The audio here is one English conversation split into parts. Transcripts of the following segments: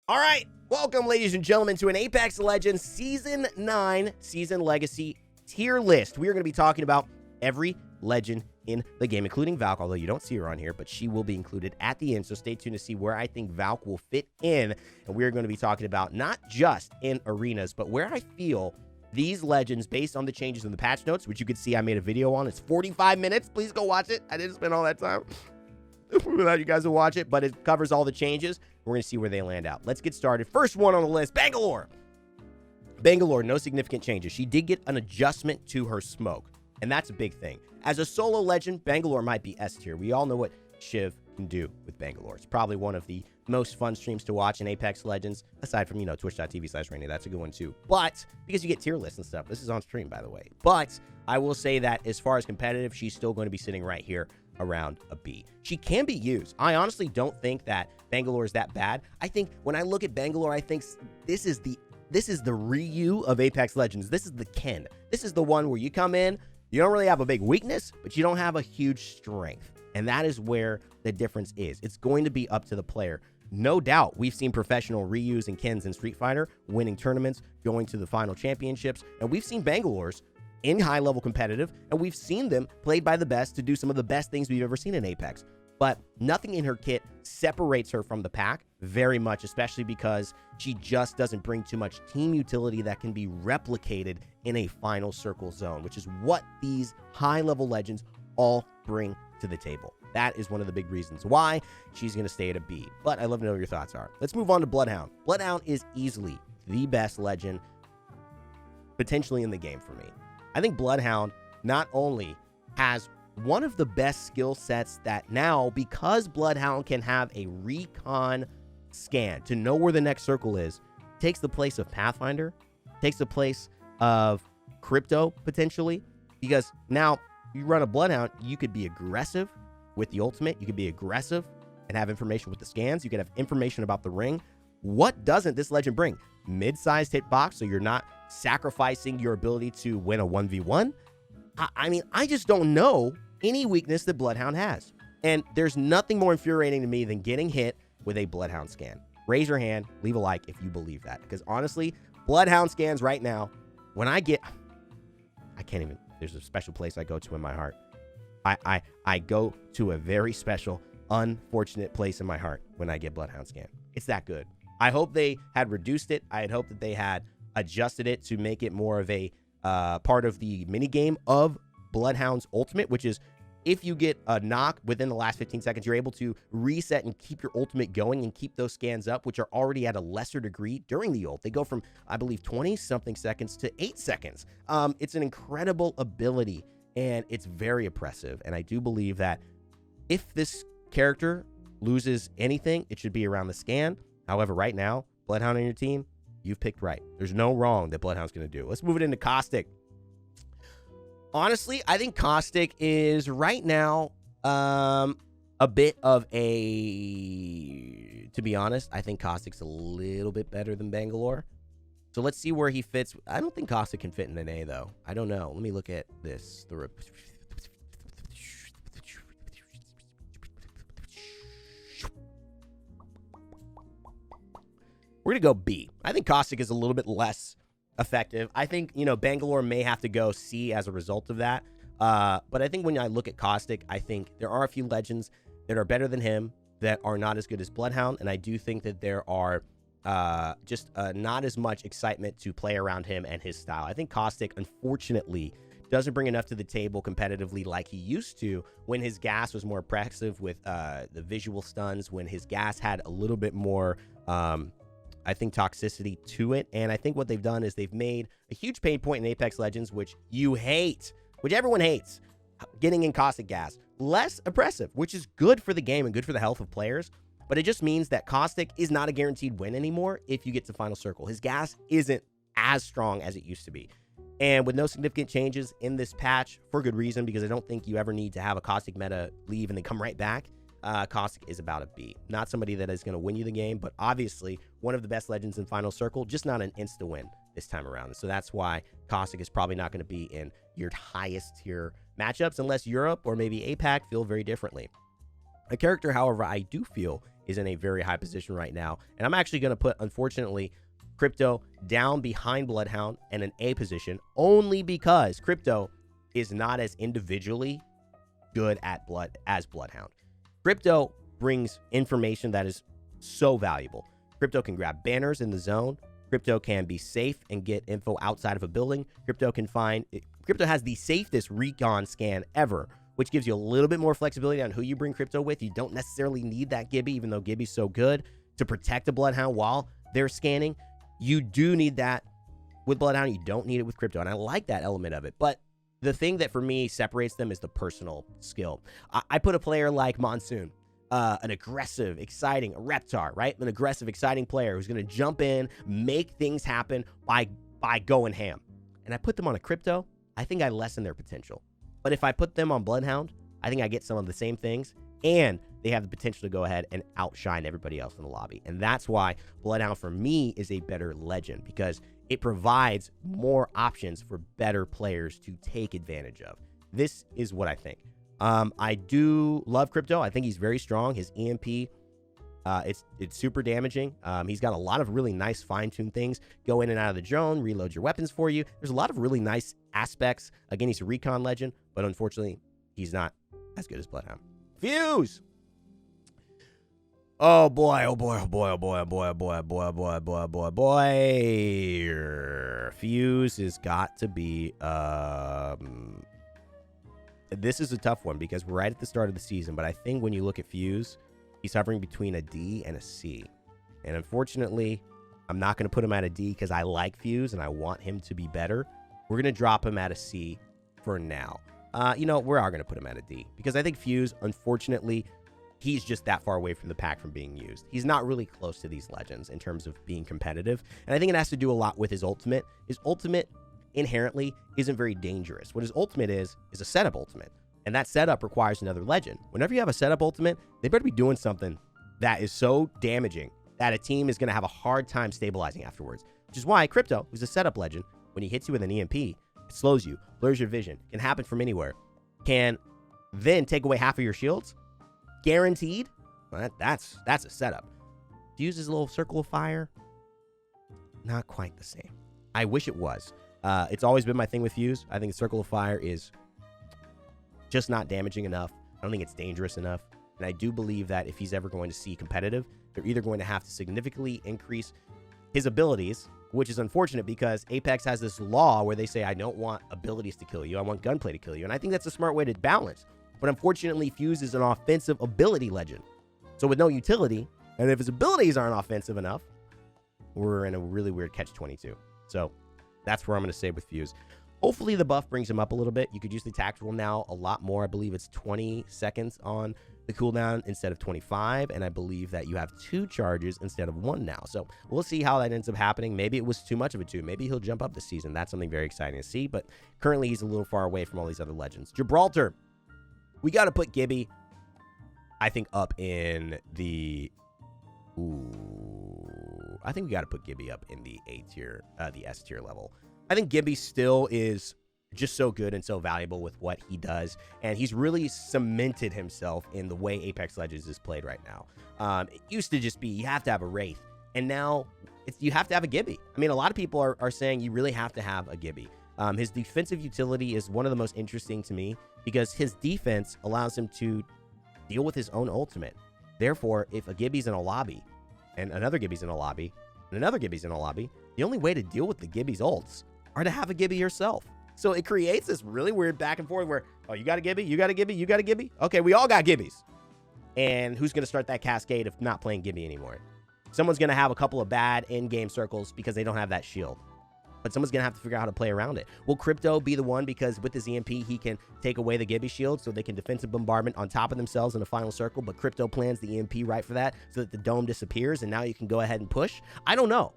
All right, welcome, ladies and gentlemen, to an Apex Legends Season 9 Season Legacy tier list. We are going to be talking about every legend in the game, including Valk, although you don't see her on here, but she will be included at the end, so stay tuned to see where I think Valk will fit in. And we're going to be talking about not just in arenas, but where I feel these legends, based on the changes in the patch notes, which you can see I made a video on. It's 45 minutes. Please go watch it. I didn't spend all that time without you guys to watch it, but it covers all the changes. We're going to see where they land out. Let's get started. First one on the list, Bangalore. Bangalore, no significant changes. She did get an adjustment to her smoke, and that's a big thing. As a solo legend, Bangalore might be S tier. We all know what Shiv can do with Bangalore. It's probably one of the most fun streams to watch in Apex Legends, aside from, twitch.tv/Rainy. That's a good one, too. But, because you get tier lists and stuff. This is on stream, by the way. But, I will say that as far as competitive, she's still going to be sitting right here around a B. She can be used. I honestly don't think that Bangalore is that bad. I think when I look at Bangalore, I think this is the Ryu of Apex Legends. This is the Ken. This is the one where you come in, you don't really have a big weakness, but you don't have a huge strength. And that is where the difference is. It's going to be up to the player. No doubt, we've seen professional Ryus and Kens in Street Fighter winning tournaments, going to the final championships, and we've seen Bangalore's in high-level competitive, and we've seen them played by the best to do some of the best things we've ever seen in Apex. But nothing in her kit separates her from the pack very much, especially because she just doesn't bring too much team utility that can be replicated in a final circle zone, which is what these high-level legends all bring to the table. That is one of the big reasons why she's going to stay at a B. But I'd love to know what your thoughts are. Let's move on to Bloodhound. Bloodhound is easily the best legend potentially in the game for me. I think Bloodhound not only has one of the best skill sets that now, because Bloodhound can have a recon scan to know where the next circle is, takes the place of Pathfinder, takes the place of Crypto potentially, because now you run a Bloodhound, you could be aggressive with the ultimate, you could be aggressive and have information with the scans, you could have information about the ring. What doesn't this legend bring? Mid-sized hitbox, so you're not sacrificing your ability to win a 1v1. I mean, I just don't know any weakness that Bloodhound has. And there's nothing more infuriating to me than getting hit with a Bloodhound scan. Raise your hand, leave a like if you believe that. Because honestly, Bloodhound scans right now, when I can't even, there's a special place I go to in my heart. I go to a very special, unfortunate place in my heart when I get Bloodhound scan. It's that good. I hope they had reduced it. I had hoped that they had adjusted it to make it more of a part of the minigame of Bloodhound's ultimate, which is if you get a knock within the last 15 seconds, you're able to reset and keep your ultimate going and keep those scans up, which are already at a lesser degree during the ult. They go from, I believe, 20-something seconds to 8 seconds. It's an incredible ability, and it's very oppressive. And I do believe that if this character loses anything, it should be around the scan. However, right now, Bloodhound on your team, you've picked right. There's no wrong that Bloodhound's going to do. Let's move it into Caustic. Honestly, I think Caustic is right now a bit of a... To be honest, I think Caustic's a little bit better than Bangalore. So let's see where he fits. I don't think Caustic can fit in an A, though. I don't know. Let me look at this. We're going to go B. I think Caustic is a little bit less effective. I think, Bangalore may have to go C as a result of that. But I think when I look at Caustic, I think there are a few legends that are better than him that are not as good as Bloodhound. And I do think that there are just not as much excitement to play around him and his style. I think Caustic, unfortunately, doesn't bring enough to the table competitively like he used to when his gas was more oppressive with the visual stuns, when his gas had a little bit more... I think toxicity to it. And I think what they've done is they've made a huge pain point in Apex Legends, which you hate, which everyone hates, getting in Caustic gas. Less oppressive, which is good for the game and good for the health of players. But it just means that Caustic is not a guaranteed win anymore if you get to Final Circle. His gas isn't as strong as it used to be. And with no significant changes in this patch, for good reason, because I don't think you ever need to have a Caustic meta leave and then come right back. Caustic is about a B. Not somebody that is going to win you the game, but obviously one of the best legends in Final Circle, just not an insta-win this time around. So that's why Caustic is probably not going to be in your highest tier matchups unless Europe or maybe APAC feel very differently. A character, however, I do feel is in a very high position right now. And I'm actually going to put, unfortunately, Crypto down behind Bloodhound and an A position only because Crypto is not as individually good at Bloodhound. Crypto brings information that is so valuable. Crypto can grab banners in the zone. Crypto can be safe and get info outside of a building. Crypto has the safest recon scan ever, which gives you a little bit more flexibility on who you bring Crypto with. You don't necessarily need that Gibby, even though Gibby's so good to protect a Bloodhound while they're scanning. You do need that with Bloodhound. You don't need it with Crypto, and I like that element of it. But the thing that for me separates them is the personal skill. I put a player like Monsoon, an aggressive, exciting, a Reptar, right? An aggressive, exciting player who's going to jump in, make things happen by going ham. And I put them on a Crypto, I think I lessen their potential. But if I put them on Bloodhound, I think I get some of the same things, and they have the potential to go ahead and outshine everybody else in the lobby. And that's why Bloodhound, for me, is a better legend, because it provides more options for better players to take advantage of. This is what I think. I do love Crypto. I think he's very strong. His EMP, it's super damaging. He's got a lot of really nice fine-tuned things. Go in and out of the drone, reload your weapons for you. There's a lot of really nice aspects. Again, he's a recon legend, but unfortunately, he's not as good as Bloodhound. Fuse! Oh boy, oh boy, oh boy, oh boy, oh boy, oh boy, oh boy, oh boy, oh boy, oh boy, oh boy. Fuse has got to be, this is a tough one because we're right at the start of the season, but I think when you look at Fuse, he's hovering between a D and a C. And unfortunately, I'm not going to put him at a D because I like Fuse and I want him to be better. We're going to drop him at a C for now. You know, we are going to put him at a D because I think Fuse, unfortunately, he's just that far away from the pack from being used. He's not really close to these legends in terms of being competitive. And I think it has to do a lot with his ultimate. His ultimate inherently isn't very dangerous. What his ultimate is a setup ultimate. And that setup requires another legend. Whenever you have a setup ultimate, they better be doing something that is so damaging that a team is going to have a hard time stabilizing afterwards. Which is why Crypto, who's a setup legend, when he hits you with an EMP, it slows you, blurs your vision, can happen from anywhere, can then take away half of your shields. Guaranteed. Well, that's a setup. Fuse his little circle of fire. Not quite the same. I wish it was. It's always been my thing with Fuse. I think the circle of fire is just not damaging enough. I don't think it's dangerous enough. And I do believe that if he's ever going to see competitive, they're either going to have to significantly increase his abilities, which is unfortunate because Apex has this law where they say, I don't want abilities to kill you. I want gunplay to kill you. And I think that's a smart way to balance. But unfortunately, Fuse is an offensive ability legend. So with no utility, and if his abilities aren't offensive enough, we're in a really weird catch-22. So that's where I'm going to stay with Fuse. Hopefully the buff brings him up a little bit. You could use the tactical now a lot more. I believe it's 20 seconds on the cooldown instead of 25. And I believe that you have 2 charges instead of 1 now. So we'll see how that ends up happening. Maybe it was too much of a 2. Maybe he'll jump up this season. That's something very exciting to see. But currently he's a little far away from all these other legends. Gibraltar. We got to put Gibby, I think, up in the... Ooh. I think we got to put Gibby up in the A tier, the S tier level. I think Gibby still is just so good and so valuable with what he does. And he's really cemented himself in the way Apex Legends is played right now. It used to just be you have to have a Wraith. And now you have to have a Gibby. I mean, a lot of people are saying you really have to have a Gibby. His defensive utility is one of the most interesting to me because his defense allows him to deal with his own ultimate. Therefore, if a Gibby's in a lobby and another Gibby's in a lobby and another Gibby's in a lobby, the only way to deal with the Gibby's ults are to have a Gibby yourself. So it creates this really weird back and forth where, oh, you got a Gibby, you got a Gibby, you got a Gibby. Okay, we all got Gibbies. And who's going to start that cascade of not playing Gibby anymore? Someone's going to have a couple of bad in-game circles because they don't have that shield. But someone's going to have to figure out how to play around it. Will Crypto be the one because with his EMP, he can take away the Gibby shield so they can defensive bombardment on top of themselves in a final circle, but Crypto plans the EMP right for that so that the dome disappears and now you can go ahead and push? I don't know.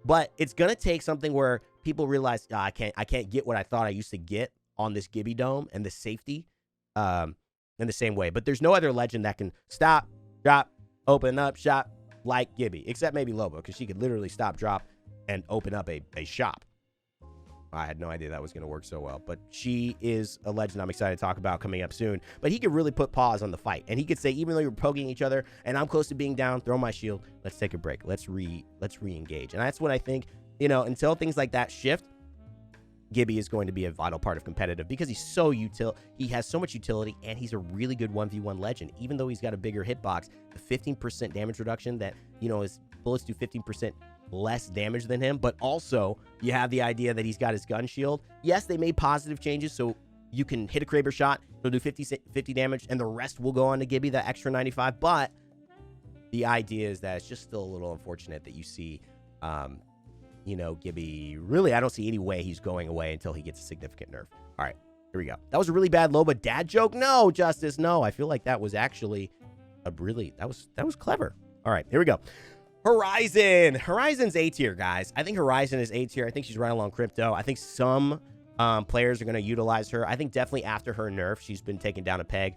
But it's going to take something where people realize, oh, I can't get what I thought I used to get on this Gibby dome and the safety in the same way. But there's no other legend that can stop, drop, open up, shop like Gibby, except maybe Lobo, because she could literally stop, drop, and open up a shop. I had no idea that was going to work so well. But she is a legend I'm excited to talk about coming up soon. But he could really put pause on the fight. And he could say, even though you're poking each other and I'm close to being down, throw my shield. Let's take a break. Let's re-engage. And that's what I think, you know, until things like that shift, Gibby is going to be a vital part of competitive because he's so he has so much utility, and he's a really good 1v1 legend. Even though he's got a bigger hitbox, the 15% damage reduction that, you know, his bullets do 15% less damage than him, but also you have the idea that he's got his gun shield. Yes, they made positive changes, so you can hit a Kraber shot, it'll do 50 damage, and the rest will go on to Gibby, that extra 95, but the idea is that it's just still a little unfortunate that you see, you know, Gibby, really, I don't see any way he's going away until he gets a significant nerf. All right, here we go. That was a really bad Loba dad joke. No, Justice, no. I feel like that was actually a really, that was clever. All right, here we go. Horizon. Horizon's A tier, guys. I think Horizon is A tier. I think she's right along Crypto. I think some players are going to utilize her. I think definitely after her nerf, she's been taken down a peg.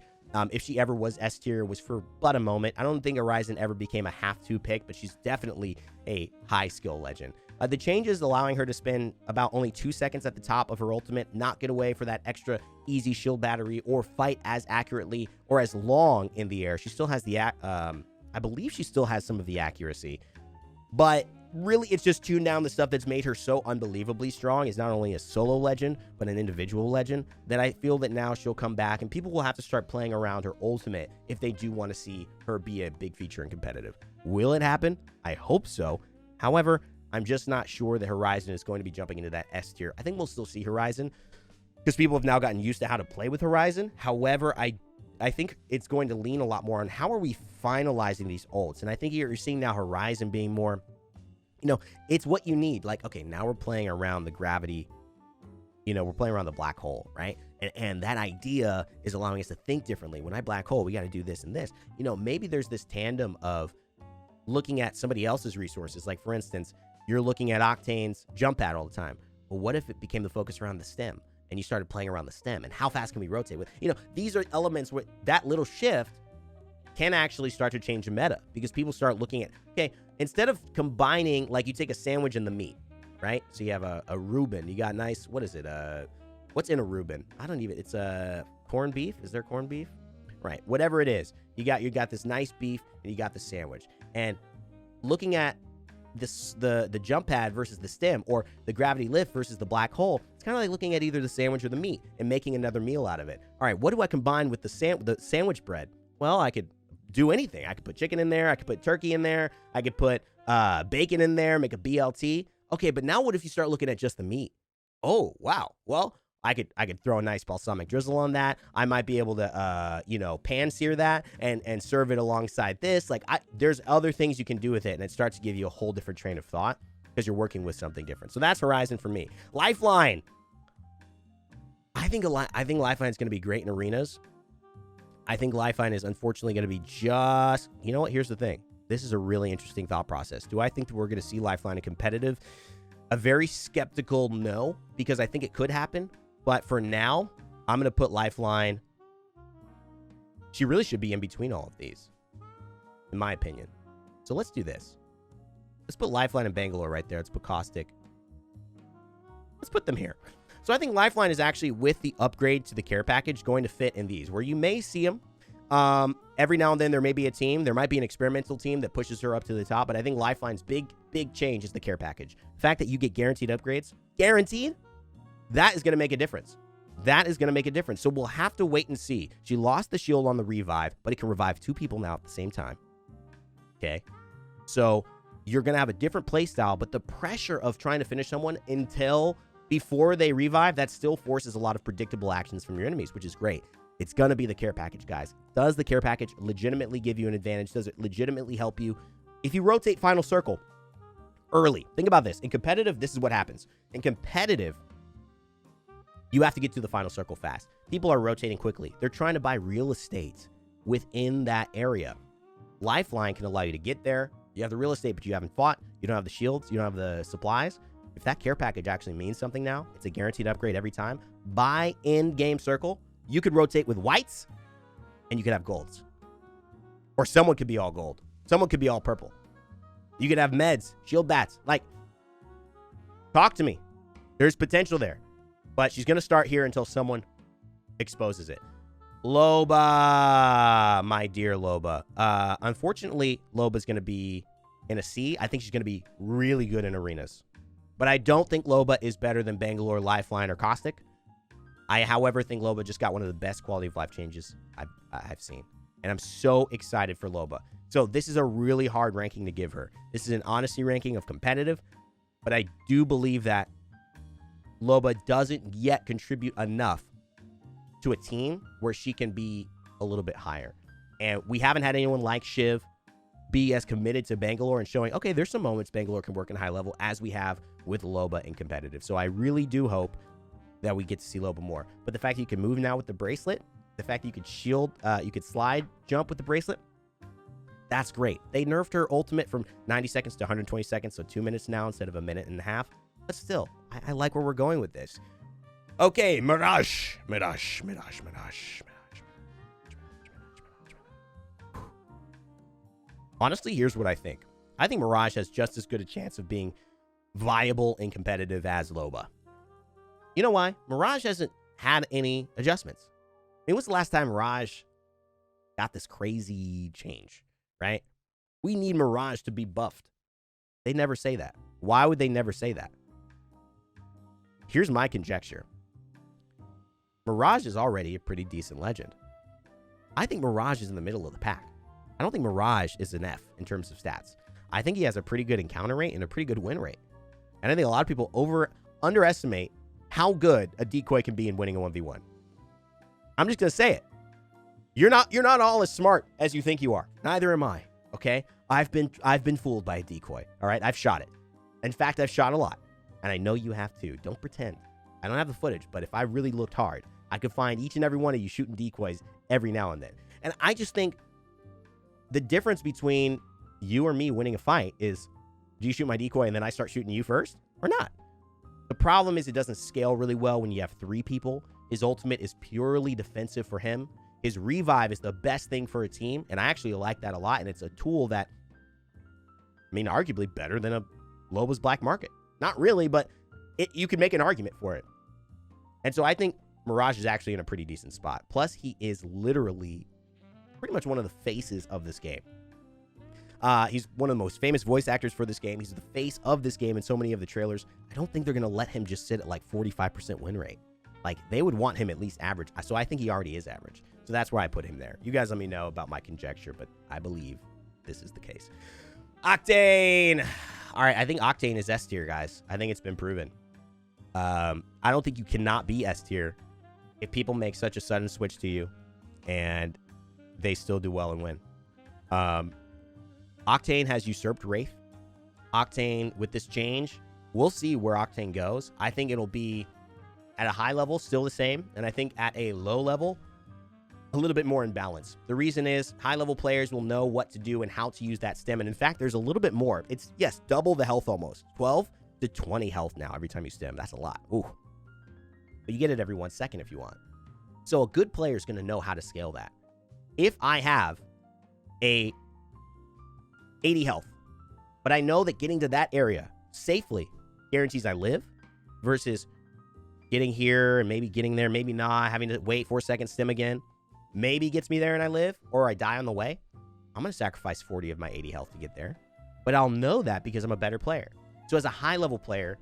If she ever was S tier, it was for but a moment. I don't think Horizon ever became a have-to pick, but she's definitely a high skill legend. The changes allowing her to spend about only 2 seconds at the top of her ultimate, not get away for that extra easy shield battery, or fight as accurately or as long in the air. She still has the, I believe she still has some of the accuracy, but really it's just tuned down the stuff that's made her so unbelievably strong is not only a solo legend, but an individual legend, that I feel that now she'll come back and people will have to start playing around her ultimate if they do want to see her be a big feature in competitive. Will it happen? I hope so. However, I'm just not sure that Horizon is going to be jumping into that S tier. I think we'll still see Horizon because people have now gotten used to how to play with Horizon. However, I think it's going to lean a lot more on how are we finalizing these ults. And I think you're seeing now Horizon being more, you know, it's what you need. Like, okay, now we're playing around the gravity, you know, we're playing around the black hole, right? And that idea is allowing us to think differently. When I black hole, we got to do this and this. You know, maybe there's this tandem of looking at somebody else's resources. Like, for instance, you're looking at Octane's jump pad all the time. Well, what if it became the focus around the stem and you started playing around the stem? And how fast can we rotate with? You know, these are elements where that little shift can actually start to change the meta because people start looking at, okay, instead of combining, like you take a sandwich and the meat, right? So you have a Reuben. You got nice, what is it? What's in a Reuben? I don't even, it's a corned beef. Is there corned beef? Right. Whatever it is, you got this nice beef and you got the sandwich. And looking at this, the jump pad versus the stem, or the gravity lift versus the black hole, it's kind of like looking at either the sandwich or the meat and making another meal out of it. All right, what do I combine with the sandwich bread? Well, I could do anything. I could put chicken in there. I could put turkey in there. I could put bacon in there, make a BLT. Okay, but now what if you start looking at just the meat? Oh, wow. Well, I could throw a nice balsamic drizzle on that. I might be able to, you know, pan sear that and serve it alongside this. Like, there's other things you can do with it, and it starts to give you a whole different train of thought because you're working with something different. So that's Horizon for me. Lifeline. I think Lifeline is going to be great in arenas. I think Lifeline is unfortunately going to be just, you know what? Here's the thing. This is a really interesting thought process. Do I think that we're going to see Lifeline in competitive? A very skeptical no, because I think it could happen. But for now, I'm going to put Lifeline. She really should be in between all of these, in my opinion. So let's do this. Let's put Lifeline and Bangalore right there. Let's put Caustic. Let's put them here. So I think Lifeline is actually, with the upgrade to the care package, going to fit in these, where you may see them. Every now and then there may be a team. There might be an experimental team that pushes her up to the top. But I think Lifeline's big change is the care package. The fact that you get guaranteed upgrades. Guaranteed? That is going to make a difference. That is going to make a difference. So we'll have to wait and see. She lost the shield on the revive, but it can revive 2 people now at the same time. Okay? So you're going to have a different play style, but the pressure of trying to finish someone before they revive, that still forces a lot of predictable actions from your enemies, which is great. It's going to be the care package, guys. Does the care package legitimately give you an advantage? Does it legitimately help you? If you rotate Final Circle early, think about this. In competitive, this is what happens. In competitive, you have to get to the Final Circle fast. People are rotating quickly. They're trying to buy real estate within that area. Lifeline can allow you to get there. You have the real estate, but you haven't fought. You don't have the shields. You don't have the supplies. If that care package actually means something now, it's a guaranteed upgrade every time. Buy in-game circle. You could rotate with whites, and you could have golds. Or someone could be all gold. Someone could be all purple. You could have meds, shield bats. Like, talk to me. There's potential there. But she's going to start here until someone exposes it. Loba, my dear Loba. Unfortunately, Loba's going to be in a C. I think she's going to be really good in arenas. But I don't think Loba is better than Bangalore, Lifeline, or Caustic. I, however, think Loba just got one of the best quality of life changes I've seen. And I'm so excited for Loba. So this is a really hard ranking to give her. This is an honesty ranking of competitive. But I do believe that Loba doesn't yet contribute enough to a team where she can be a little bit higher. And we haven't had anyone like Shiv be as committed to Bangalore and showing, okay, there's some moments Bangalore can work in high level as we have with Loba in competitive. So I really do hope that we get to see Loba more. But the fact that you can move now with the bracelet, the fact that you could shield, you could slide jump with the bracelet, that's great. They nerfed her ultimate from 90 seconds to 120 seconds, so 2 minutes now instead of a minute and a half. But still, I like where we're going with this. Okay, Mirage. Honestly, here's what I think. I think Mirage has just as good a chance of being viable and competitive as Loba. You know why? Mirage hasn't had any adjustments. I mean, when's the last time Mirage got this crazy change, right? We need Mirage to be buffed. They never say that. Why would they never say that? Here's my conjecture. Mirage is already a pretty decent legend. I think Mirage is in the middle of the pack. I don't think Mirage is an F in terms of stats. I think he has a pretty good encounter rate and a pretty good win rate. And I think a lot of people underestimate how good a decoy can be in winning a 1v1. I'm just going to say it. You're not all as smart as you think you are. Neither am I, okay? I've been fooled by a decoy, all right? I've shot it. In fact, I've shot a lot. And I know you have too. Don't pretend. I don't have the footage, but if I really looked hard, I could find each and every one of you shooting decoys every now and then. And I just think the difference between you or me winning a fight is, do you shoot my decoy and then I start shooting you first or not? The problem is it doesn't scale really well when you have 3 people. His ultimate is purely defensive for him. His revive is the best thing for a team, and I actually like that a lot, and it's a tool that, I mean, arguably better than a Loba's Black Market. Not really, but you can make an argument for it. And so I think Mirage is actually in a pretty decent spot. Plus, he is literally pretty much one of the faces of this game. He's one of the most famous voice actors for this game. He's the face of this game in so many of the trailers. I don't think they're going to let him just sit at like 45% win rate. Like, they would want him at least average. So I think he already is average. So that's where I put him there. You guys let me know about my conjecture, but I believe this is the case. Octane. All right, I think Octane is S tier, guys. I think it's been proven. I don't think you cannot be S tier if people make such a sudden switch to you and they still do well and win. Octane has usurped Wraith. Octane, with this change, we'll see where Octane goes. I think it'll be at a high level, still the same. And I think at a low level, a little bit more in balance. The reason is high-level players will know what to do and how to use that stem. And in fact, there's a little bit more. It's, yes, double the health almost. 12 to 20 health now every time you stem. That's a lot. Ooh. But you get it every 1 second if you want. So a good player is going to know how to scale that. If I have a 80 health, but I know that getting to that area safely guarantees I live versus getting here and maybe getting there, maybe not, having to wait 4 seconds, stem again, maybe gets me there and I live, or I die on the way, I'm going to sacrifice 40 of my 80 health to get there. But I'll know that because I'm a better player. So as a high-level player,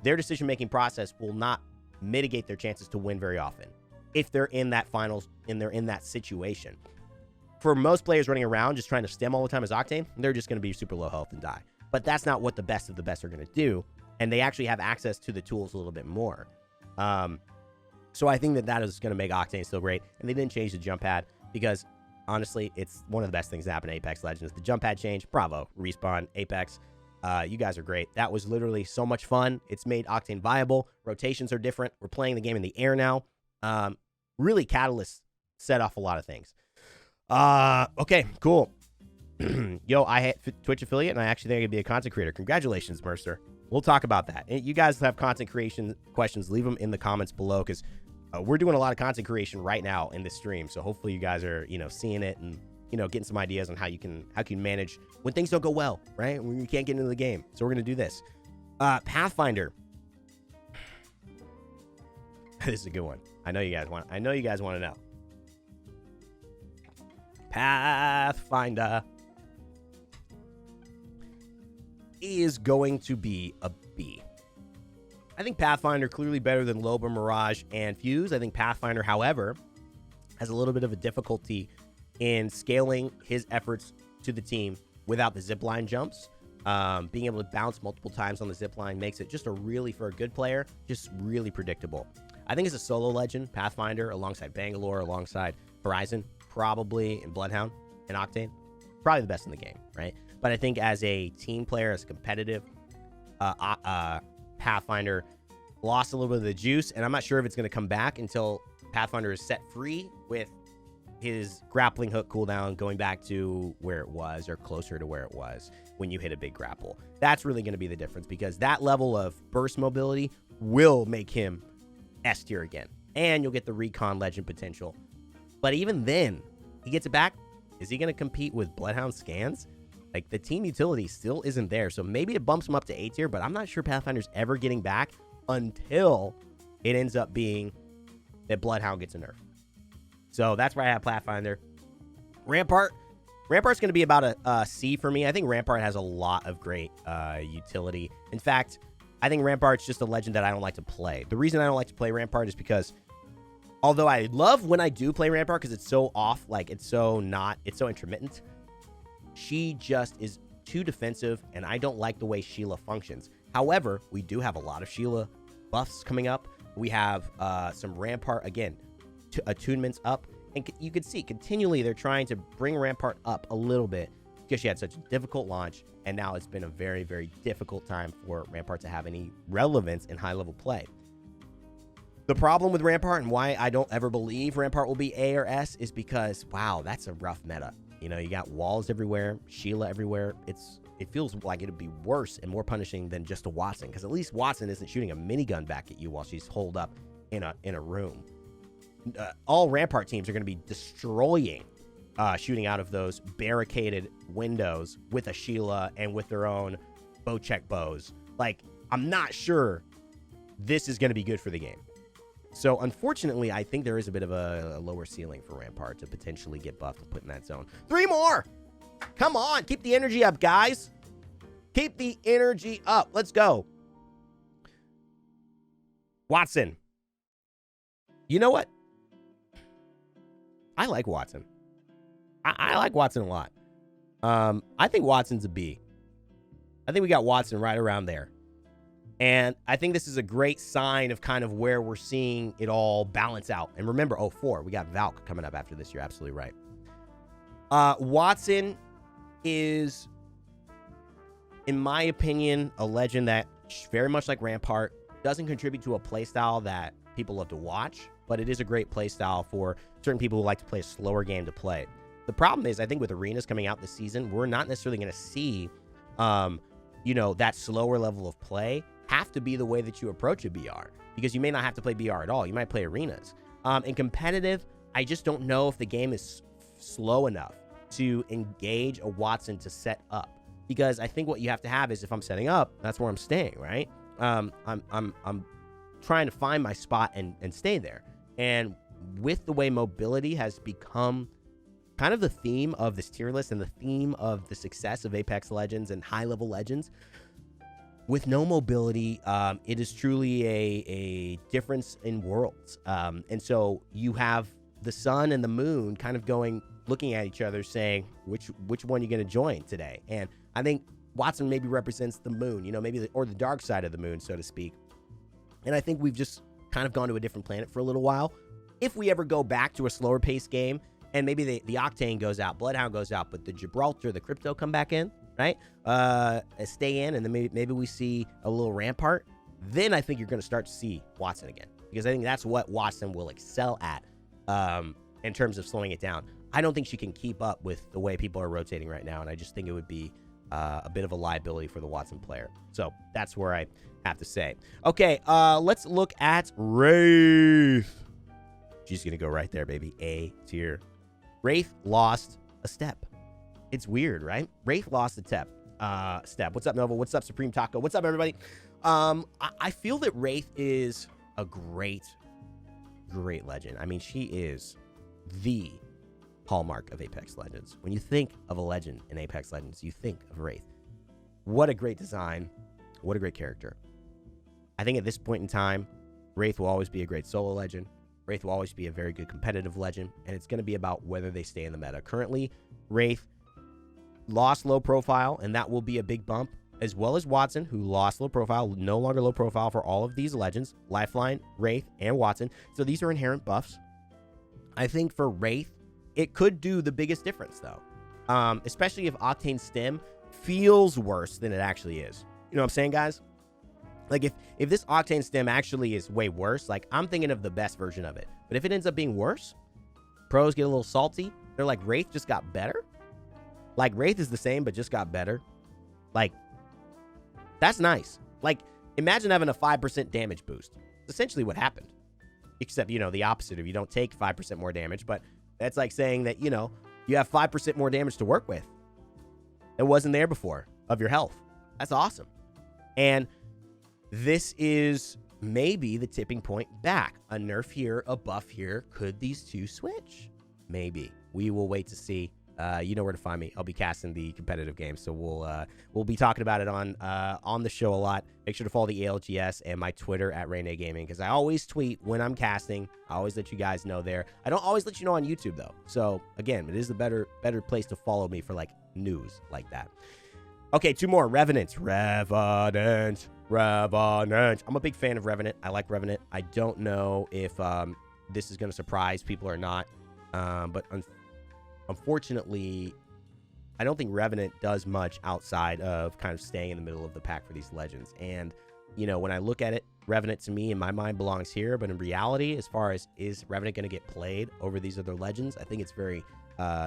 their decision-making process will not mitigate their chances to win very often if they're in that finals and they're in that situation. For most players running around just trying to stem all the time as Octane, they're just going to be super low health and die. But that's not what the best of the best are going to do, and they actually have access to the tools a little bit more. So I think that is going to make Octane still great, and they didn't change the jump pad because, honestly, it's one of the best things that happened to Apex Legends. The jump pad change, bravo, Respawn, Apex, you guys are great. That was literally so much fun. It's made Octane viable. Rotations are different. We're playing the game in the air now. Really, Catalyst set off a lot of things. Okay, cool. Yo, I hit Twitch affiliate, and I actually think I could be a content creator. Congratulations, Mercer. We'll talk about that. You guys have content creation questions, leave them in the comments below, because we're doing a lot of content creation right now in this stream. So hopefully you guys are, seeing it and, getting some ideas on how you can manage when things don't go well, right? When you can't get into the game. So we're going to do this. Pathfinder. This is a good one. I know you guys want to know. Pathfinder is going to be a B. I think Pathfinder clearly better than Loba, Mirage, and Fuse. I think Pathfinder, however, has a little bit of a difficulty in scaling his efforts to the team without the zipline jumps. Being able to bounce multiple times on the zipline makes it just for a good player, just really predictable. I think as a solo legend, Pathfinder, alongside Bangalore, alongside Horizon, probably, and Bloodhound, and Octane, probably the best in the game, right? But I think as a team player, as competitive, Pathfinder lost a little bit of the juice, and I'm not sure if it's going to come back until Pathfinder is set free with his grappling hook cooldown going back to where it was, or closer to where it was when you hit a big grapple. That's really going to be the difference, because that level of burst mobility will make him S tier again, and you'll get the recon legend potential. But even then, he gets it back. Is he going to compete with Bloodhound scans? Like, the team utility still isn't there, so maybe it bumps him up to A tier, but I'm not sure Pathfinder's ever getting back until it ends up being that Bloodhound gets a nerf. So that's where I have Pathfinder. Rampart's going to be about a C for me. I think Rampart has a lot of great utility. In fact, I think Rampart's just a legend that I don't like to play. The reason I don't like to play Rampart is because, although I love when I do play Rampart because it's so off, like it's so intermittent, she just is too defensive, and I don't like the way Sheila functions. However, we do have a lot of Sheila buffs coming up. We have some Rampart, again, attunements up, and you can see continually they're trying to bring Rampart up a little bit because she had such a difficult launch, and now it's been a very, very difficult time for Rampart to have any relevance in high-level play. The problem with Rampart, and why I don't ever believe Rampart will be A or S, is because, wow, that's a rough meta. You know, you got walls everywhere, Sheila everywhere. It feels like it'd be worse and more punishing than just a Watson, because at least Watson isn't shooting a minigun back at you while she's holed up in a room. All Rampart teams are going to be destroying shooting out of those barricaded windows with a Sheila and with their own bow check bows. Like, I'm not sure this is going to be good for the game. So, unfortunately, I think there is a bit of a lower ceiling for Rampart to potentially get buffed and put in that zone. 3 more! Come on! Keep the energy up, guys! Keep the energy up. Let's go. Watson. You know what? I like Watson. I like Watson a lot. I think Watson's a B. I think we got Watson right around there. And I think this is a great sign of kind of where we're seeing it all balance out. And remember, 04, we got Valk coming up after this. You're absolutely right. Watson is, in my opinion, a legend that, very much like Rampart, doesn't contribute to a playstyle that people love to watch, but it is a great playstyle for certain people who like to play a slower game to play. The problem is, I think with arenas coming out this season, we're not necessarily going to see, that slower level of play have to be the way that you approach a BR, because you may not have to play BR at all. You might play arenas. In competitive, I just don't know if the game is slow enough to engage a Watson to set up, because I think what you have to have is, if I'm setting up, that's where I'm staying, right? I'm trying to find my spot and stay there. And with the way mobility has become kind of the theme of this tier list and the theme of the success of Apex Legends and high-level Legends, with no mobility, it is truly a difference in worlds. And so you have the sun and the moon kind of looking at each other, saying, which one are you going to join today? And I think Watson maybe represents the moon, maybe or the dark side of the moon, so to speak. And I think we've just kind of gone to a different planet for a little while. If we ever go back to a slower paced game, and maybe the Octane goes out, Bloodhound goes out, but the Gibraltar, the Crypto come back in, right? Stay in, and then maybe we see a little Rampart. Then I think you're going to start to see Watson again, because I think that's what Watson will excel at in terms of slowing it down. I don't think she can keep up with the way people are rotating right now, and I just think it would be a bit of a liability for the Watson player. So that's where I have to say. Okay, let's look at Wraith. She's going to go right there, baby. A tier. Wraith lost a step. It's weird, right? Wraith lost a step. What's up, Nova? What's up, Supreme Taco? What's up, everybody? I feel that Wraith is a great great legend. I mean, she is the hallmark of Apex Legends. When you think of a legend in Apex Legends, you think of Wraith. What a great design. What a great character. I think at this point in time, Wraith will always be a great solo legend. Wraith will always be a very good competitive legend, and it's going to be about whether they stay in the meta. Currently, Wraith lost low profile, and that will be a big bump, as well as Wattson, who lost low profile, no longer low profile for all of these legends, Lifeline, Wraith, and Wattson. So these are inherent buffs. I think for Wraith, it could do the biggest difference, though, especially if Octane Stim feels worse than it actually is. You know what I'm saying, guys? Like, if this Octane Stim actually is way worse, like, I'm thinking of the best version of it. But if it ends up being worse, pros get a little salty. They're like, Wraith just got better? Like, Wraith is the same, but just got better? Like, that's nice. Like, imagine having a 5% damage boost. It's essentially what happened. Except, you know, the opposite of you don't take 5% more damage, but that's like saying that, you know, you have 5% more damage to work with. It wasn't there before of your health. That's awesome. And this is maybe the tipping point back. A nerf here, a buff here. Could these two switch? Maybe. We will wait to see. You know where to find me. I'll be casting the competitive games, so we'll be talking about it on the show a lot. Make sure to follow the ALGS and my Twitter at Rene Gaming, because I always tweet when I'm casting. I always let you guys know there. I don't always let you know on YouTube though. So again, it is a better place to follow me for like news like that. Okay, two more. Revenant. I'm a big fan of Revenant. I like Revenant. I don't know if this is going to surprise people or not, but unfortunately, I don't think Revenant does much outside of kind of staying in the middle of the pack for these legends. And, you know, when I look at it, Revenant to me in my mind belongs here. But in reality, as far as is Revenant going to get played over these other legends, I think it's very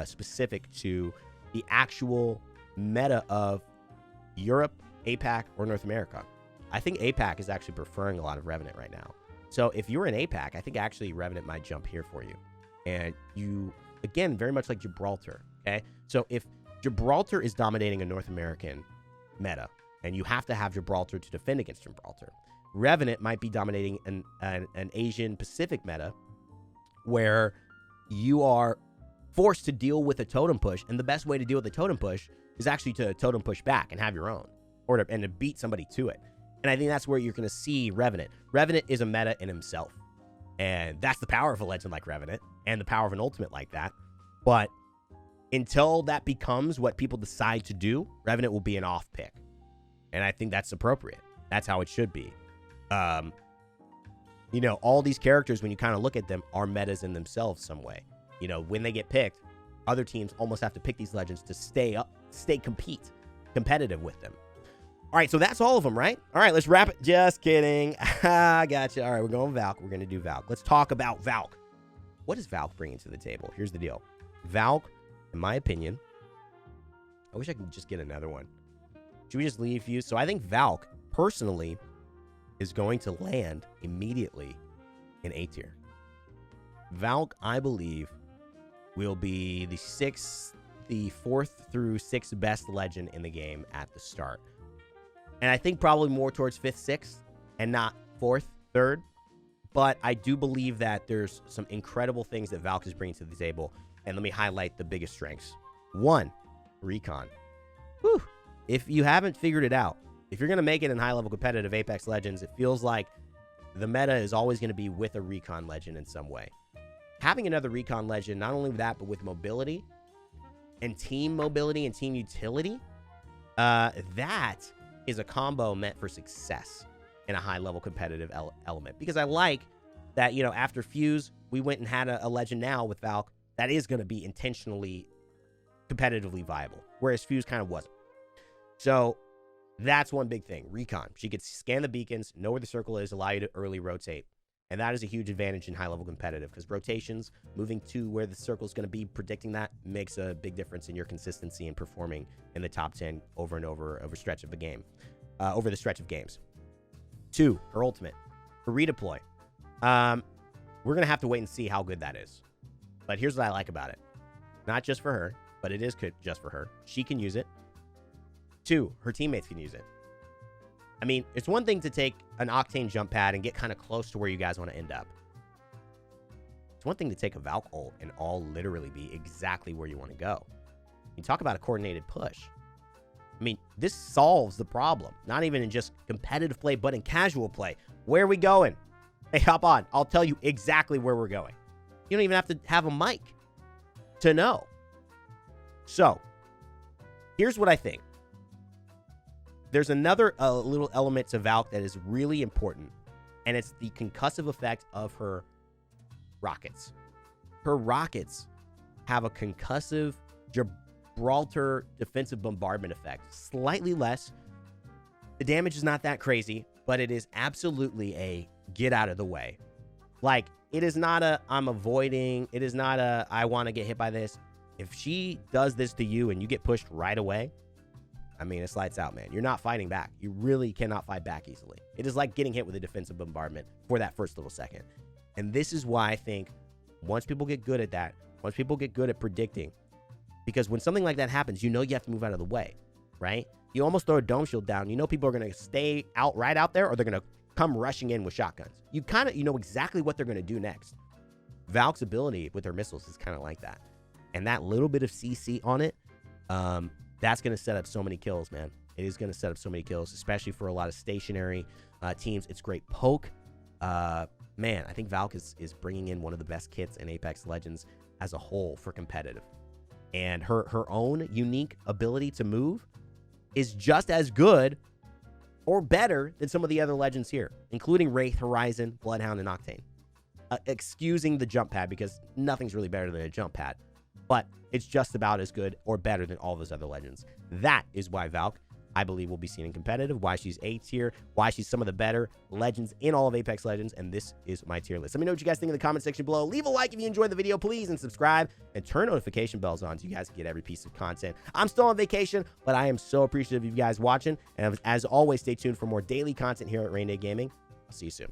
specific to the actual meta of Europe, APAC, or North America. I think APAC is actually preferring a lot of Revenant right now. So if you're in APAC, I think actually Revenant might jump here for you. And you, again, very much like Gibraltar, okay? So if Gibraltar is dominating a North American meta, and you have to have Gibraltar to defend against Gibraltar, Revenant might be dominating an Asian Pacific meta where you are forced to deal with a totem push, and the best way to deal with a totem push is actually to totem push back and have your own, and to beat somebody to it. And I think that's where you're going to see Revenant. Revenant is a meta in himself. And that's the power of a legend like Revenant and the power of an ultimate like that. But until that becomes what people decide to do, Revenant will be an off pick. And I think that's appropriate. That's how it should be. You know, all these characters, when you kind of look at them, are metas in themselves some way. You know, when they get picked, other teams almost have to pick these legends to stay competitive with them. All right, so that's all of them, right? All right, let's wrap it. Just kidding. I gotcha. All right, we're going Valk. We're going to do Valk. Let's talk about Valk. What is Valk bringing to the table? Here's the deal. Valk, in my opinion, I wish I could just get another one. Should we just leave you? So I think Valk, personally, is going to land immediately in A tier. Valk, I believe, will be the 4th through 6th best legend in the game at the start. And I think probably more towards 5th, 6th, and not 4th, 3rd. But I do believe that there's some incredible things that Valk is bringing to the table. And let me highlight the biggest strengths. 1, recon. Whew. If you haven't figured it out, if you're going to make it in high-level competitive Apex Legends, it feels like the meta is always going to be with a recon legend in some way. Having another recon legend, not only with that, but with mobility and team utility, that is a combo meant for success in a high-level competitive element. Because I like that, you know, after Fuse, we went and had a legend now with Valk that is going to be intentionally competitively viable, whereas Fuse kind of wasn't. So that's one big thing. Recon. She could scan the beacons, know where the circle is, allow you to early rotate. And that is a huge advantage in high-level competitive, because rotations, moving to where the circle is going to be, predicting that, makes a big difference in your consistency and performing in the top 10 over and over over the stretch of games. 2, her ultimate. Her redeploy. We're going to have to wait and see how good that is. But here's what I like about it. Not just for her, but it is just for her. She can use it. 2, her teammates can use it. I mean, it's one thing to take an Octane jump pad and get kind of close to where you guys want to end up. It's one thing to take a Valk ult and all literally be exactly where you want to go. You talk about a coordinated push. I mean, this solves the problem. Not even in just competitive play, but in casual play. Where are we going? Hey, hop on. I'll tell you exactly where we're going. You don't even have to have a mic to know. So, here's what I think. There's another little element to Valk that is really important, and it's the concussive effect of her rockets. Her rockets have a concussive Gibraltar defensive bombardment effect. Slightly less. The damage is not that crazy, but it is absolutely a get out of the way. Like, it is not a I'm avoiding. It is not a I want to get hit by this. If she does this to you and you get pushed right away, I mean, it's lights out, man. You're not fighting back. You really cannot fight back easily. It is like getting hit with a defensive bombardment for that first little second. And this is why I think once people get good at that, once people get good at predicting, because when something like that happens, you know you have to move out of the way, right? You almost throw a dome shield down. You know people are going to stay out right out there, or they're going to come rushing in with shotguns. You know exactly what they're going to do next. Valk's ability with her missiles is kind of like that. And that little bit of CC on it, that's going to set up so many kills, man. It is going to set up so many kills, especially for a lot of stationary teams. It's great poke. Man, I think Valk is bringing in one of the best kits in Apex Legends as a whole for competitive. And her own unique ability to move is just as good or better than some of the other legends here, including Wraith, Horizon, Bloodhound, and Octane. Excusing the jump pad, because nothing's really better than a jump pad. But it's just about as good or better than all those other legends. That is why Valk, I believe, will be seen in competitive, why she's A tier, why she's some of the better legends in all of Apex Legends, and this is my tier list. Let me know what you guys think in the comment section below. Leave a like if you enjoyed the video, please, and subscribe, and turn notification bells on so you guys can get every piece of content. I'm still on vacation, but I am so appreciative of you guys watching, and as always, stay tuned for more daily content here at Rain Day Gaming. I'll see you soon.